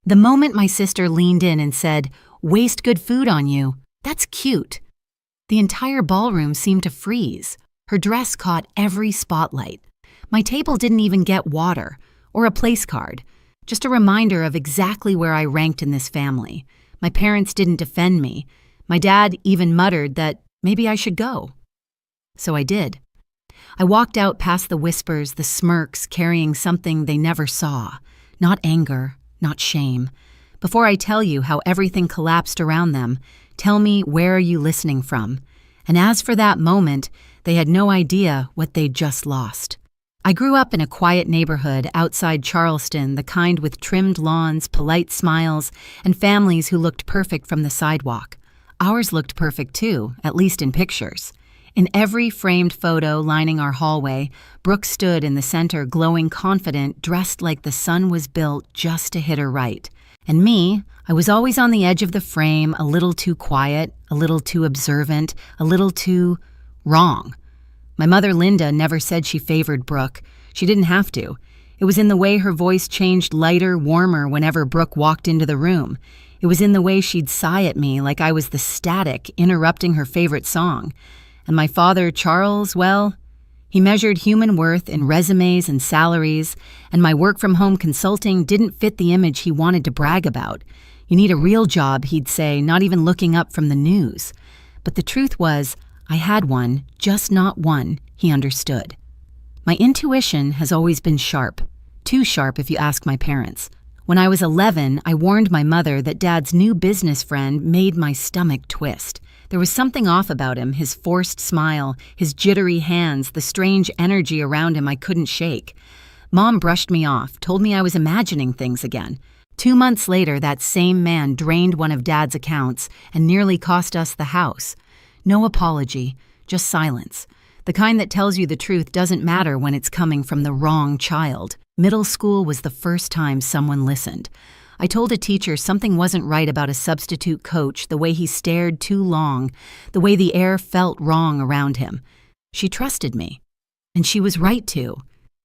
The moment my sister leaned in and said, "Waste good food on you, that's cute," the entire ballroom seemed to freeze. Her dress caught every spotlight. My table didn't even get water or a place card, just a reminder of exactly where I ranked in this family. My parents didn't defend me. My dad even muttered that maybe I should go. So I did. I walked out past the whispers, the smirks, carrying something they never saw. Not anger, not shame. Before I tell you how everything collapsed around them, tell me, where are you listening from? And as for that moment, they had no idea what they'd just lost. I grew up in a quiet neighborhood outside Charleston, the kind with trimmed lawns, polite smiles, and families who looked perfect from the sidewalk. Ours looked perfect too, at least in pictures. In every framed photo lining our hallway, Brooke stood in the center, glowing confident, dressed like the sun was built just to hit her right. And me, I was always on the edge of the frame, a little too quiet, a little too observant, a little too wrong. My mother, Linda, never said she favored Brooke. She didn't have to. It was in the way her voice changed lighter, warmer whenever Brooke walked into the room. It was in the way she'd sigh at me like I was the static interrupting her favorite song. And my father, Charles, well, he measured human worth in resumes and salaries, and my work-from-home consulting didn't fit the image he wanted to brag about. You need a real job, he'd say, not even looking up from the news. But the truth was, I had one, just not one, he understood. My intuition has always been sharp. Too sharp if you ask my parents. When I was 11, I warned my mother that Dad's new business friend made my stomach twist. There was something off about him, his forced smile, his jittery hands, the strange energy around him I couldn't shake. Mom brushed me off, told me I was imagining things again. 2 months later, that same man drained one of Dad's accounts and nearly cost us the house. No apology, just silence. The kind that tells you the truth doesn't matter when it's coming from the wrong child. Middle school was the first time someone listened. I told a teacher something wasn't right about a substitute coach, the way he stared too long, the way the air felt wrong around him. She trusted me. And she was right to.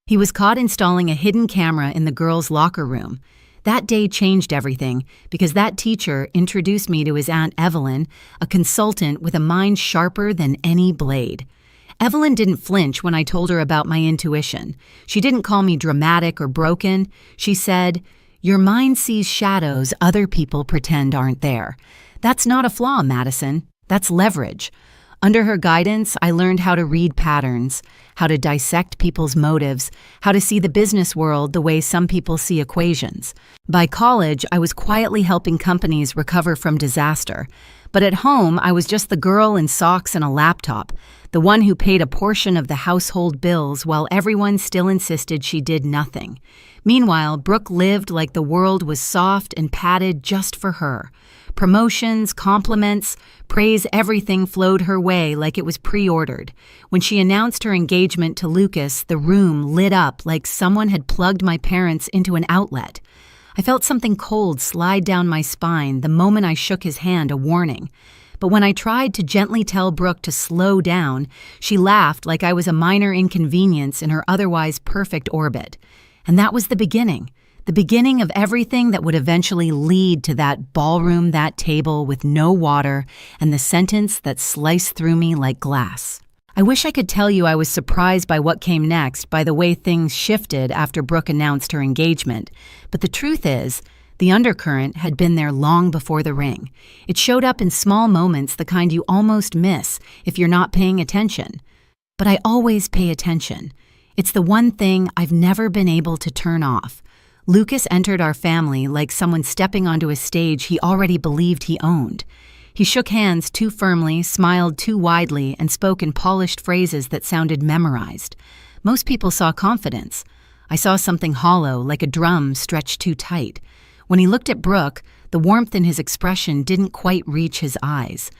He was caught installing a hidden camera in the girls' locker room. That day changed everything because that teacher introduced me to his Aunt Evelyn, a consultant with a mind sharper than any blade. Evelyn didn't flinch when I told her about my intuition. She didn't call me dramatic or broken. She said, "Your mind sees shadows other people pretend aren't there. That's not a flaw, Madison. That's leverage." Under her guidance, I learned how to read patterns, how to dissect people's motives, how to see the business world the way some people see equations. By college, I was quietly helping companies recover from disaster. But at home, I was just the girl in socks and a laptop, the one who paid a portion of the household bills while everyone still insisted she did nothing. Meanwhile, Brooke lived like the world was soft and padded just for her. Promotions, compliments, praise, everything flowed her way like it was pre-ordered. When she announced her engagement to Lucas, the room lit up like someone had plugged my parents into an outlet. I felt something cold slide down my spine the moment I shook his hand, a warning. But when I tried to gently tell Brooke to slow down, she laughed like I was a minor inconvenience in her otherwise perfect orbit. And that was the beginning of everything that would eventually lead to that ballroom, that table with no water, and the sentence that sliced through me like glass. I wish I could tell you I was surprised by what came next, by the way things shifted after Brooke announced her engagement. But the truth is, the undercurrent had been there long before the ring. It showed up in small moments, the kind you almost miss if you're not paying attention. But I always pay attention. It's the one thing I've never been able to turn off. Lucas entered our family like someone stepping onto a stage he already believed he owned. He shook hands too firmly, smiled too widely, and spoke in polished phrases that sounded memorized. Most people saw confidence. I saw something hollow, like a drum stretched too tight. When he looked at Brooke, the warmth in his expression didn't quite reach his eyes.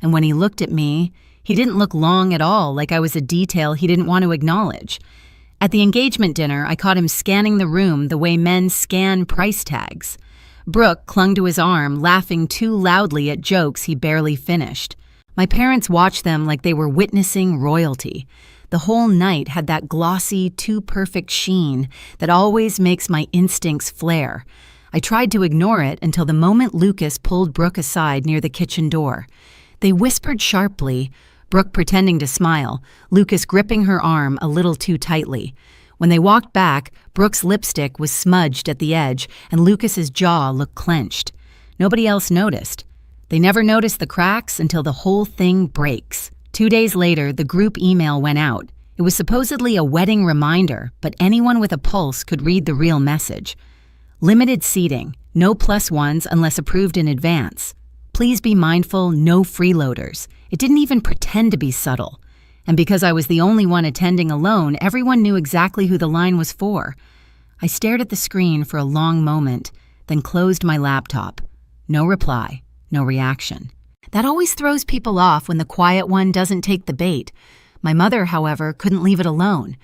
And when he looked at me, he didn't look long at all, like I was a detail he didn't want to acknowledge. At the engagement dinner, I caught him scanning the room the way men scan price tags. Brooke clung to his arm, laughing too loudly at jokes he barely finished. My parents watched them like they were witnessing royalty. The whole night had that glossy, too perfect sheen that always makes my instincts flare. I tried to ignore it until the moment Lucas pulled Brooke aside near the kitchen door. They whispered sharply, Brooke pretending to smile, Lucas gripping her arm a little too tightly. When they walked back, Brooke's lipstick was smudged at the edge and Lucas's jaw looked clenched. Nobody else noticed. They never noticed the cracks until the whole thing breaks. 2 days later, the group email went out. It was supposedly a wedding reminder, but anyone with a pulse could read the real message. Limited seating, no +1s unless approved in advance. Please be mindful, no freeloaders. It didn't even pretend to be subtle. And because I was the only one attending alone, everyone knew exactly who the line was for. I stared at the screen for a long moment, then closed my laptop. No reply, no reaction. That always throws people off when the quiet one doesn't take the bait. My mother, however, couldn't leave it alone.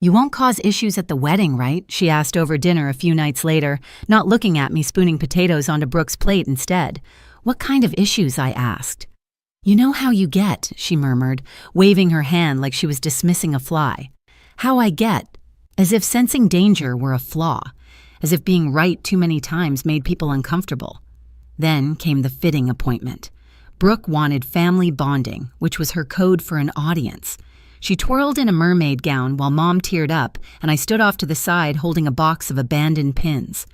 "You won't cause issues at the wedding, right?" she asked over dinner a few nights later, not looking at me spooning potatoes onto Brooke's plate instead. "What kind of issues?" I asked. "You know how you get," she murmured, waving her hand like she was dismissing a fly. "How I get," as if sensing danger were a flaw, as if being right too many times made people uncomfortable. Then came the fitting appointment. Brooke wanted family bonding, which was her code for an audience. She twirled in a mermaid gown while Mom teared up, and I stood off to the side holding a box of abandoned pins.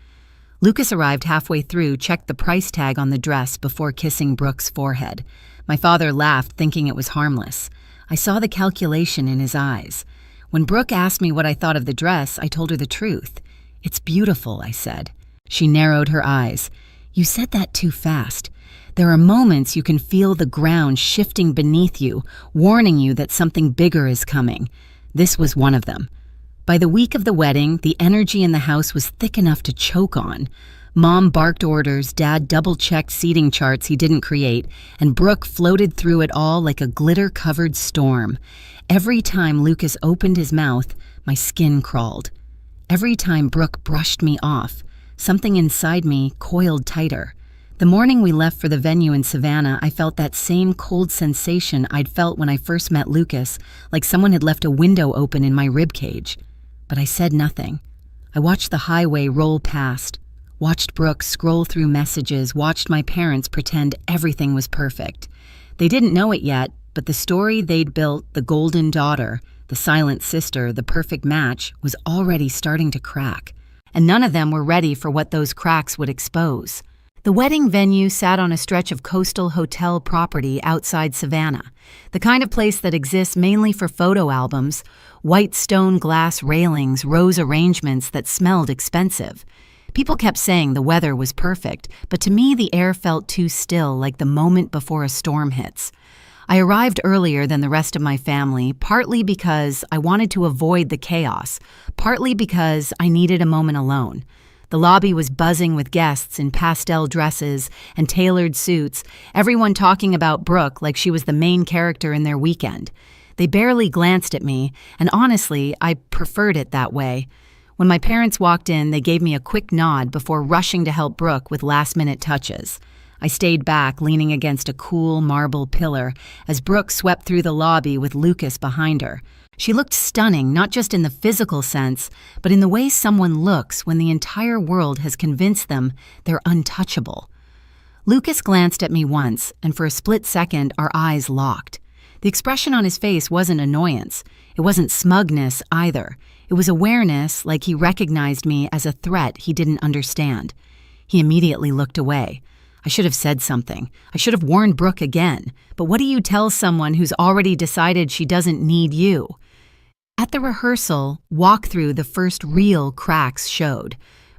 Lucas arrived halfway through, checked the price tag on the dress before kissing Brooke's forehead. My father laughed, thinking it was harmless. I saw the calculation in his eyes. When Brooke asked me what I thought of the dress, I told her the truth. "It's beautiful," I said. She narrowed her eyes. "You said that too fast. There are moments you can feel the ground shifting beneath you, warning you that something bigger is coming. This was one of them." By the week of the wedding, the energy in the house was thick enough to choke on. Mom barked orders, Dad double-checked seating charts he didn't create, and Brooke floated through it all like a glitter-covered storm. Every time Lucas opened his mouth, my skin crawled. Every time Brooke brushed me off, something inside me coiled tighter. The morning we left for the venue in Savannah, I felt that same cold sensation I'd felt when I first met Lucas, like someone had left a window open in my ribcage. But I said nothing. I watched the highway roll past, watched Brooke scroll through messages, watched my parents pretend everything was perfect. They didn't know it yet, but the story they'd built, the golden daughter, the silent sister, the perfect match, was already starting to crack. And none of them were ready for what those cracks would expose. The wedding venue sat on a stretch of coastal hotel property outside Savannah, the kind of place that exists mainly for photo albums, white stone glass railings, rose arrangements that smelled expensive. People kept saying the weather was perfect, but to me the air felt too still, like the moment before a storm hits. I arrived earlier than the rest of my family, partly because I wanted to avoid the chaos, partly because I needed a moment alone. The lobby was buzzing with guests in pastel dresses and tailored suits, everyone talking about Brooke like she was the main character in their weekend. They barely glanced at me, and honestly, I preferred it that way. When my parents walked in, they gave me a quick nod before rushing to help Brooke with last-minute touches. I stayed back, leaning against a cool marble pillar, as Brooke swept through the lobby with Lucas behind her. She looked stunning, not just in the physical sense, but in the way someone looks when the entire world has convinced them they're untouchable. Lucas glanced at me once, and for a split second, our eyes locked. The expression on his face wasn't annoyance. It wasn't smugness either. It was awareness, like he recognized me as a threat he didn't understand. He immediately looked away. I should have said something. I should have warned Brooke again. But what do you tell someone who's already decided she doesn't need you? At the rehearsal, walkthrough, the first real cracks showed.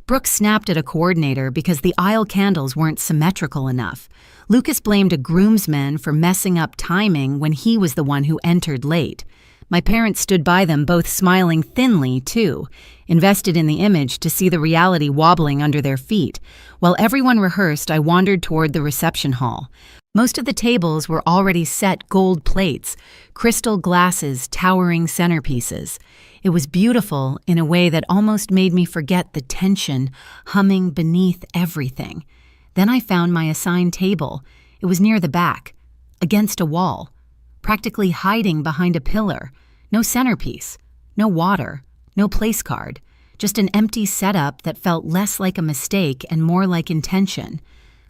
Brooke snapped at a coordinator because the aisle candles weren't symmetrical enough. Lucas blamed a groomsman for messing up timing when he was the one who entered late. My parents stood by them, both smiling thinly, too, invested in the image to see the reality wobbling under their feet. While everyone rehearsed, I wandered toward the reception hall. Most of the tables were already set gold plates, crystal glasses, towering centerpieces. It was beautiful in a way that almost made me forget the tension humming beneath everything. Then I found my assigned table. It was near the back, against a wall, practically hiding behind a pillar. No centerpiece, no water, no place card, just an empty setup that felt less like a mistake and more like intention.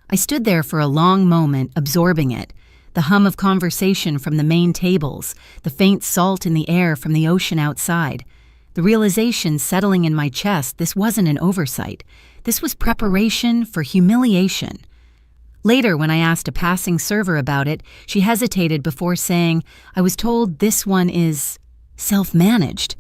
I stood there for a long moment, absorbing it. The hum of conversation from the main tables, the faint salt in the air from the ocean outside. The realization settling in my chest this wasn't an oversight. This was preparation for humiliation. Later, when I asked a passing server about it, she hesitated before saying, "I was told this one is self-managed."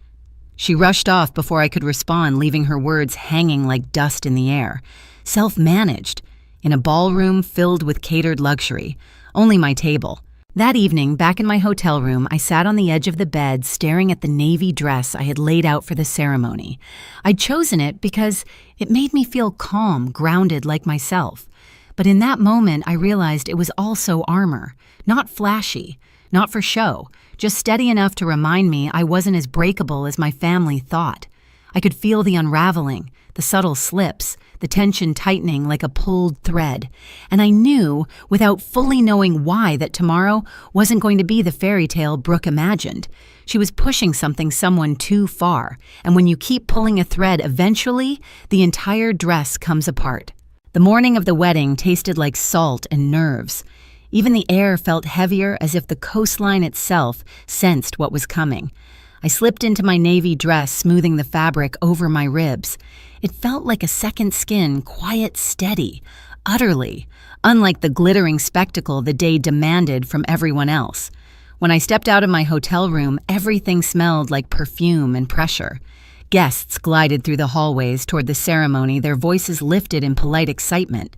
She rushed off before I could respond, leaving her words hanging like dust in the air. Self-managed, in a ballroom filled with catered luxury. Only my table. That evening, back in my hotel room, I sat on the edge of the bed staring at the navy dress I had laid out for the ceremony. I'd chosen it because it made me feel calm, grounded like myself. But in that moment, I realized it was also armor, not flashy, not for show, just steady enough to remind me I wasn't as breakable as my family thought. I could feel the unraveling, the subtle slips, the tension tightening like a pulled thread. And I knew, without fully knowing why, that tomorrow wasn't going to be the fairy tale Brooke imagined. She was pushing someone too far, and when you keep pulling a thread, eventually, the entire dress comes apart. The morning of the wedding tasted like salt and nerves. Even the air felt heavier, as if the coastline itself sensed what was coming. I slipped into my navy dress, smoothing the fabric over my ribs. It felt like a second skin, quiet, steady, utterly, unlike the glittering spectacle the day demanded from everyone else. When I stepped out of my hotel room, everything smelled like perfume and pressure. Guests glided through the hallways toward the ceremony, their voices lifted in polite excitement.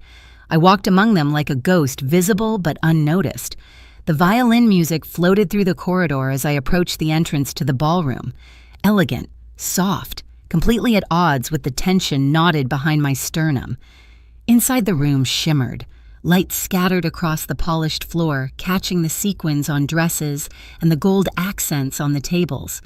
I walked among them like a ghost, visible but unnoticed. The violin music floated through the corridor as I approached the entrance to the ballroom. Elegant, soft, completely at odds with the tension knotted behind my sternum. Inside the room shimmered, light scattered across the polished floor, catching the sequins on dresses and the gold accents on the tables.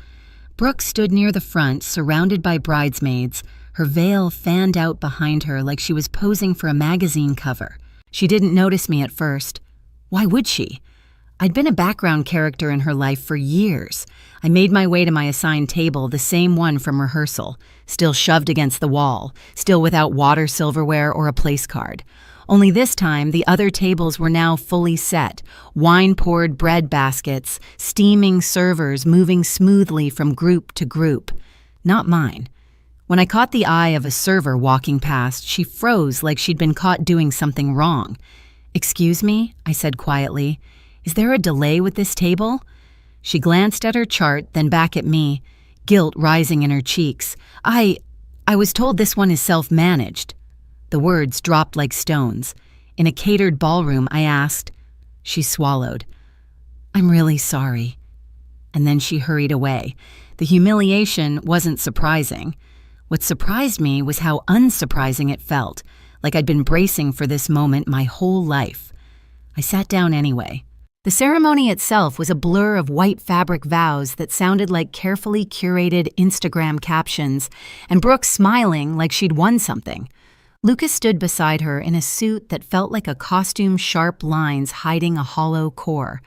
Brooke stood near the front, surrounded by bridesmaids, her veil fanned out behind her like she was posing for a magazine cover. She didn't notice me at first. Why would she? I'd been a background character in her life for years. I made my way to my assigned table, the same one from rehearsal, still shoved against the wall, still without water silverware or a place card. Only this time, the other tables were now fully set, wine-poured bread baskets, steaming servers moving smoothly from group to group. Not mine. When I caught the eye of a server walking past, she froze like she'd been caught doing something wrong. "Excuse me," I said quietly. "Is there a delay with this table?" She glanced at her chart, then back at me, guilt rising in her cheeks. I was told this one is self-managed." The words dropped like stones. In a catered ballroom, I asked. She swallowed. "I'm really sorry." And then she hurried away. The humiliation wasn't surprising. What surprised me was how unsurprising it felt, like I'd been bracing for this moment my whole life. I sat down anyway. The ceremony itself was a blur of white fabric vows that sounded like carefully curated Instagram captions, and Brooke smiling like she'd won something. Lucas stood beside her in a suit that felt like a costume's sharp lines hiding a hollow core.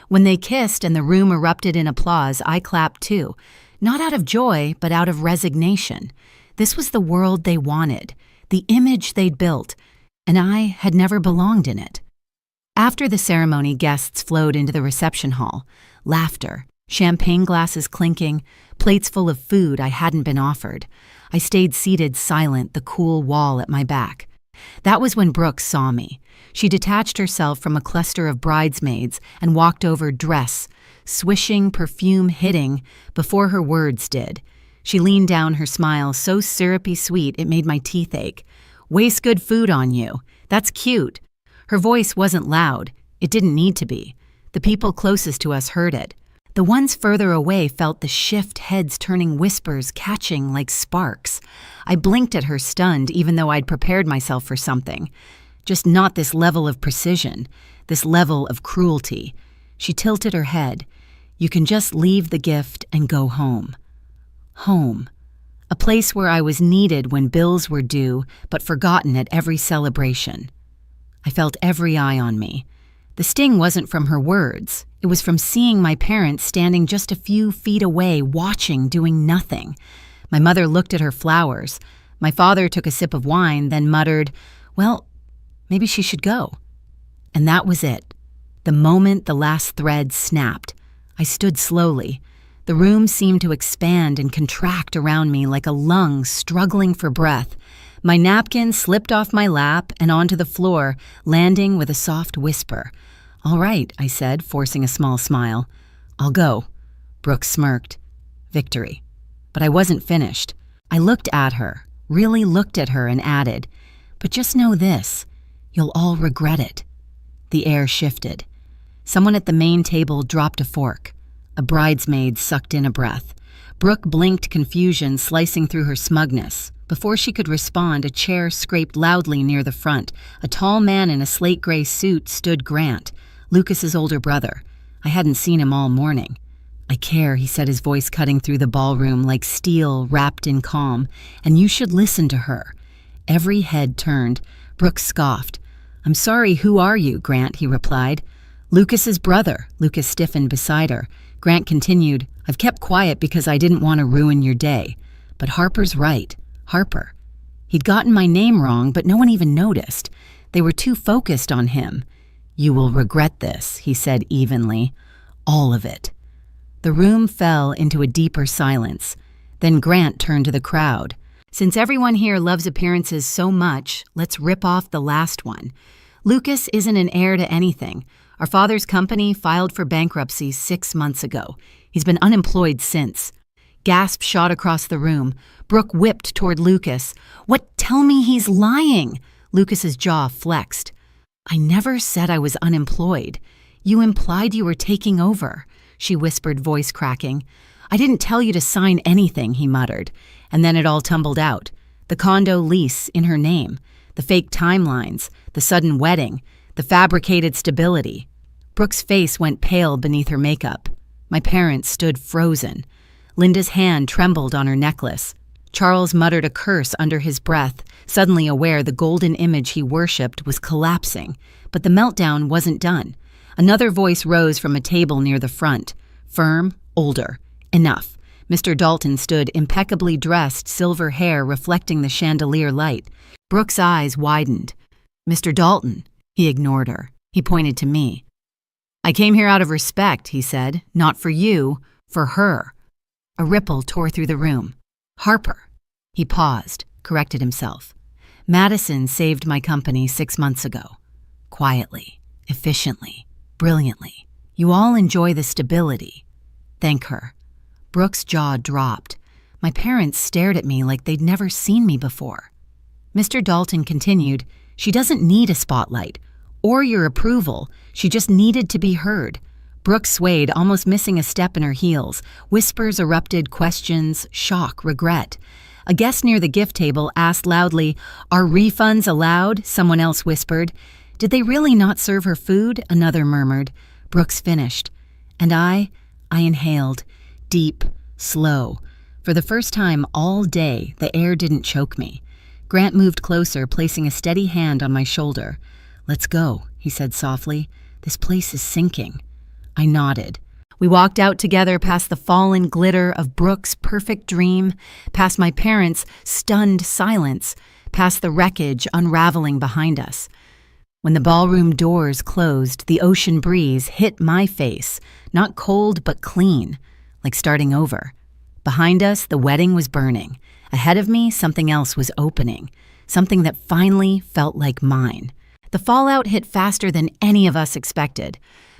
When they kissed and the room erupted in applause, I clapped too. Not out of joy, but out of resignation. This was the world they wanted, the image they'd built, and I had never belonged in it. After the ceremony, guests flowed into the reception hall. Laughter, champagne glasses clinking, plates full of food I hadn't been offered. I stayed seated silent, the cool wall at my back. That was when Brooke saw me. She detached herself from a cluster of bridesmaids and walked over, dress, swishing, perfume hitting, before her words did. She leaned down, her smile so syrupy sweet it made my teeth ache. "Waste good food on you. That's cute." Her voice wasn't loud. It didn't need to be. The people closest to us heard it. The ones further away felt the shift, heads turning, whispers catching like sparks. I blinked at her, stunned, even though I'd prepared myself for something. Just not this level of precision, this level of cruelty. She tilted her head. "You can just leave the gift and go home." Home. A place where I was needed when bills were due, but forgotten at every celebration. I felt every eye on me. The sting wasn't from her words. It was from seeing my parents standing just a few feet away, watching, doing nothing. My mother looked at her flowers. My father took a sip of wine, then muttered, "Well, maybe she should go." And that was it. The moment the last thread snapped, I stood slowly. The room seemed to expand and contract around me like a lung struggling for breath. My napkin slipped off my lap and onto the floor, landing with a soft whisper. "All right," I said, forcing a small smile. "I'll go." Brooke smirked. Victory. But I wasn't finished. I looked at her, really looked at her, and added, "But just know this, you'll all regret it." The air shifted. Someone at the main table dropped a fork. A bridesmaid sucked in a breath. Brooke blinked confusion slicing through her smugness. Before she could respond, a chair scraped loudly near the front. A tall man in a slate-gray suit stood Grant, Lucas's older brother. I hadn't seen him all morning. "I care," he said, his voice cutting through the ballroom like steel wrapped in calm, "and you should listen to her." Every head turned. Brooke scoffed. "I'm sorry, who are you?" Grant, he replied. "Lucas's brother." Lucas stiffened beside her. Grant continued, "I've kept quiet because I didn't want to ruin your day. But Harper's right. Harper." He'd gotten my name wrong, but no one even noticed. They were too focused on him. "You will regret this," he said evenly. "All of it." The room fell into a deeper silence. Then Grant turned to the crowd. "Since everyone here loves appearances so much, let's rip off the last one. Lucas isn't an heir to anything. Our father's company filed for bankruptcy 6 months ago. He's been unemployed since." Gasp shot across the room. Brooke whipped toward Lucas. "What? Tell me he's lying!" Lucas's jaw flexed. "I never said I was unemployed. You implied you were taking over," she whispered, voice cracking. "I didn't tell you to sign anything," he muttered. And then it all tumbled out. The condo lease in her name, the fake timelines, the sudden wedding, the fabricated stability. Brooke's face went pale beneath her makeup. My parents stood frozen. Linda's hand trembled on her necklace. Charles muttered a curse under his breath, suddenly aware the golden image he worshipped was collapsing. But the meltdown wasn't done. Another voice rose from a table near the front. Firm, older. Enough. Mr. Dalton stood impeccably dressed, silver hair reflecting the chandelier light. Brooke's eyes widened. "Mr. Dalton." He ignored her. He pointed to me. "I came here out of respect," he said. "Not for you, for her." A ripple tore through the room. "Harper." He paused, corrected himself. "Madison saved my company 6 months ago. Quietly, efficiently, brilliantly. You all enjoy the stability. Thank her." Brooke's jaw dropped. My parents stared at me like they'd never seen me before. Mr. Dalton continued, "She doesn't need a spotlight or your approval. She just needed to be heard." Brooke swayed, almost missing a step in her heels. Whispers erupted, questions, shock, regret. A guest near the gift table asked loudly, "Are refunds allowed?" Someone else whispered. "Did they really not serve her food?" Another murmured. Brooks finished. And I inhaled. Deep, slow. For the first time all day, the air didn't choke me. Grant moved closer, placing a steady hand on my shoulder. "Let's go," he said softly. "This place is sinking." I nodded. We walked out together past the fallen glitter of Brooke's perfect dream, past my parents' stunned silence, past the wreckage unraveling behind us. When the ballroom doors closed, the ocean breeze hit my face, not cold but clean, like starting over. Behind us, the wedding was burning. Ahead of me, something else was opening, something that finally felt like mine. The fallout hit faster than any of us expected.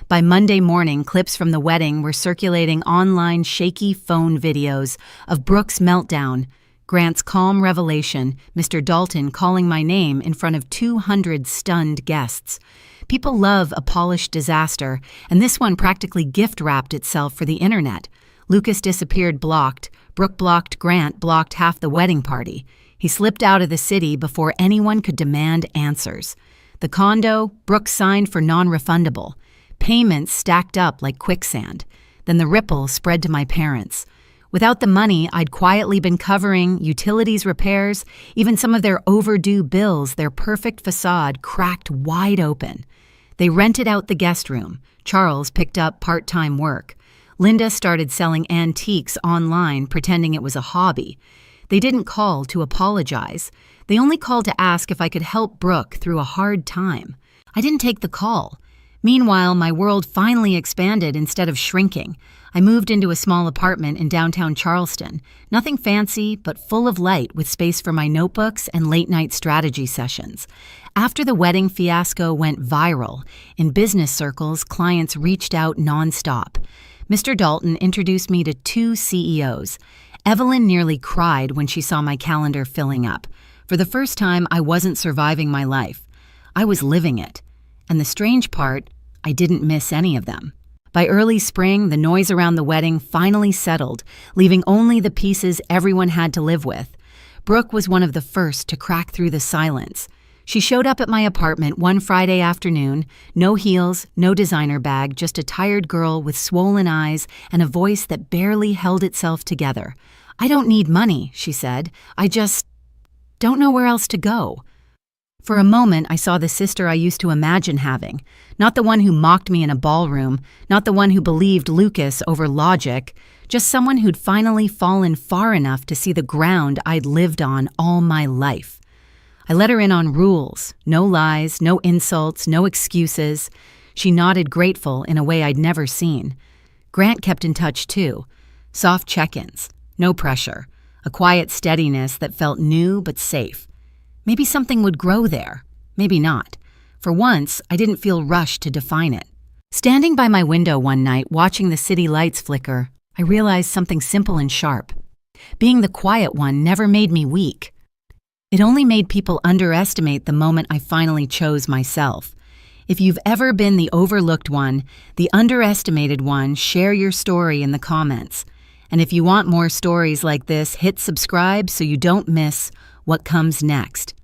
By Monday morning, clips from the wedding were circulating online, shaky phone videos of Brooke's meltdown, Grant's calm revelation, Mr. Dalton calling my name in front of 200 stunned guests. People love a polished disaster, and this one practically gift-wrapped itself for the internet. Lucas disappeared blocked. Brooke blocked. Grant blocked half the wedding party. He slipped out of the city before anyone could demand answers. The condo, Brooke signed for non-refundable. Payments stacked up like quicksand. Then the ripple spread to my parents. Without the money, I'd quietly been covering utilities repairs, even some of their overdue bills, their perfect facade cracked wide open. They rented out the guest room. Charles picked up part-time work. Linda started selling antiques online, pretending it was a hobby. They didn't call to apologize. They only called to ask if I could help Brooke through a hard time. I didn't take the call. Meanwhile, my world finally expanded instead of shrinking. I moved into a small apartment in downtown Charleston. Nothing fancy, but full of light with space for my notebooks and late-night strategy sessions. After the wedding fiasco went viral, in business circles, clients reached out nonstop. Mr. Dalton introduced me to 2 CEOs. Evelyn nearly cried when she saw my calendar filling up. For the first time, I wasn't surviving my life. I was living it. And the strange part, I didn't miss any of them. By early spring, the noise around the wedding finally settled, leaving only the pieces everyone had to live with. Brooke was one of the first to crack through the silence. She showed up at my apartment one Friday afternoon, no heels, no designer bag, just a tired girl with swollen eyes and a voice that barely held itself together. "I don't need money," she said. "I just don't know where else to go." For a moment, I saw the sister I used to imagine having. Not the one who mocked me in a ballroom, not the one who believed Lucas over logic, just someone who'd finally fallen far enough to see the ground I'd lived on all my life. I let her in on rules, no lies, no insults, no excuses. She nodded grateful in a way I'd never seen. Grant kept in touch too. Soft check-ins, no pressure, a quiet steadiness that felt new but safe. Maybe something would grow there. Maybe not. For once, I didn't feel rushed to define it. Standing by my window one night, watching the city lights flicker, I realized something simple and sharp. Being the quiet one never made me weak. It only made people underestimate the moment I finally chose myself. If you've ever been the overlooked one, the underestimated one, share your story in the comments. And if you want more stories like this, hit subscribe so you don't miss what comes next.